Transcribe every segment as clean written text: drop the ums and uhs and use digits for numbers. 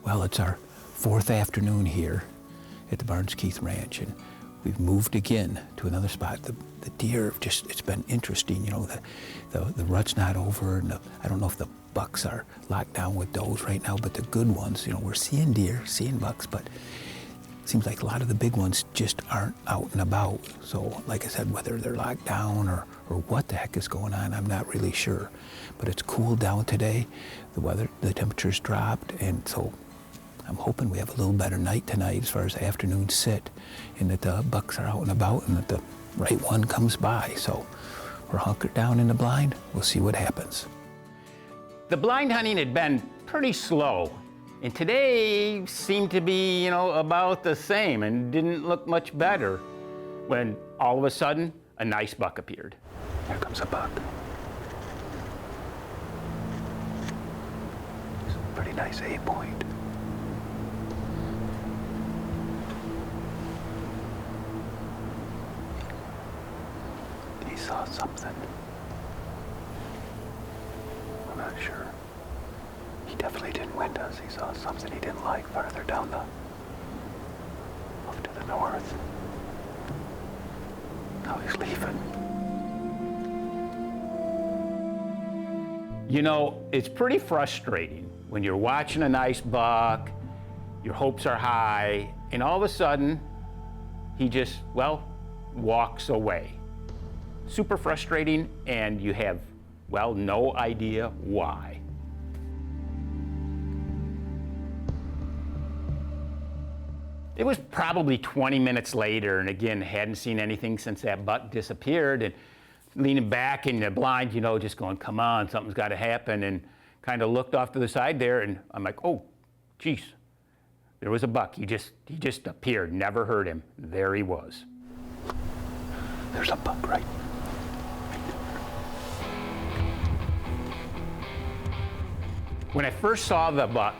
Well, it's our fourth afternoon here at the Barnes Keith Ranch, and we've moved again to another spot. The deer it's been interesting, you know, the rut's not over, and I don't know if the bucks are locked down with does right now, but the good ones, you know, we're seeing deer, seeing bucks, but it seems like a lot of the big ones just aren't out and about. So, like I said, whether they're locked down or what the heck is going on, I'm not really sure. But it's cooled down today, the temperature's dropped, and so I'm hoping we have a little better night tonight as far as the afternoon sit, and that the bucks are out and about and that the right one comes by. So we're hunkered down in the blind. We'll see what happens. The blind hunting had been pretty slow, and today seemed to be, you know, about the same and didn't look much better when all of a sudden a nice buck appeared. Here comes a buck. It's a pretty nice A-point. He saw something. I'm not sure. He definitely didn't wind us. He saw something he didn't like farther down off to the north. Now he's leaving. You know, it's pretty frustrating when you're watching a nice buck, your hopes are high, and all of a sudden, he just, well, walks away. Super frustrating, and you have, well, no idea why. It was probably 20 minutes later, and again, hadn't seen anything since that buck disappeared, and leaning back in the blind, you know, just going, come on, something's got to happen, and kind of looked off to the side there, and I'm like, oh, geez, there was a buck. He just appeared, never heard him. There he was. There's a buck right. When I first saw the buck,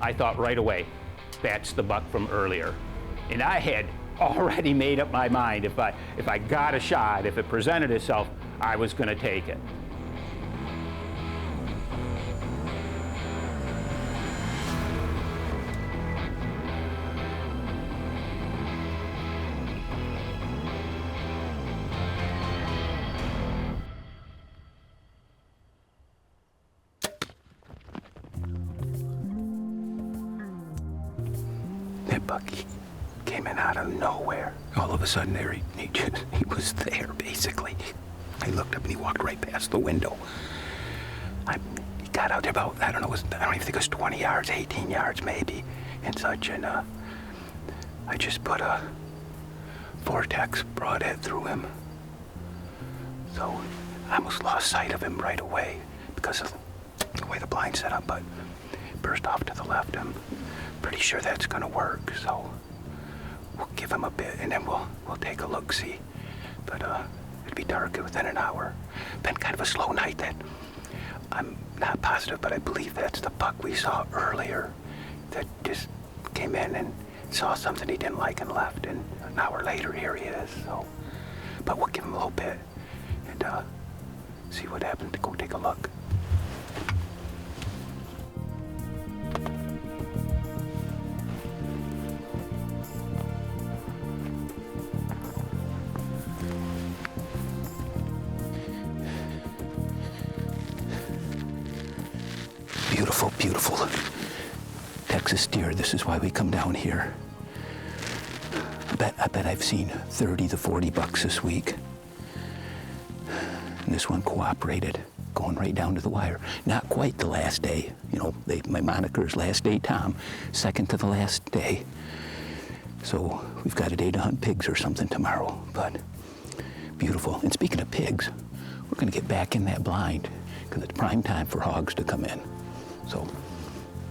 I thought right away, that's the buck from earlier. And I had already made up my mind, if I got a shot, if it presented itself, I was going to take it. That buck came in out of nowhere. All of a sudden, there he was there, basically. I looked up and he walked right past the window. He got out there about, I don't even think it was 20 yards, 18 yards maybe, and such, and I just put a Vortex broadhead through him. So I almost lost sight of him right away because of the way the blind's set up, but burst off to the left. I'm pretty sure that's gonna work, so we'll give him a bit and then we'll take a look-see. But it'd be dark within an hour. Been kind of a slow night. That I'm not positive, but I believe that's the buck we saw earlier that just came in and saw something he didn't like and left, and an hour later here he is. So, but we'll give him a little bit and see what happens. To go take a look. Beautiful, beautiful Texas deer. This is why we come down here. I bet I've seen 30 to 40 bucks this week. And this one cooperated, going right down to the wire. Not quite the last day. You know, my moniker is Last Day Tom, second to the last day. So we've got a day to hunt pigs or something tomorrow, but beautiful. And speaking of pigs, we're gonna get back in that blind because it's prime time for hogs to come in. So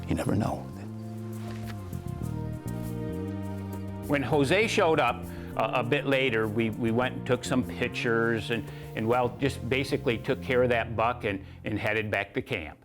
you never know. When Jose showed up a bit later, we went and took some pictures and well, just basically took care of that buck and headed back to camp.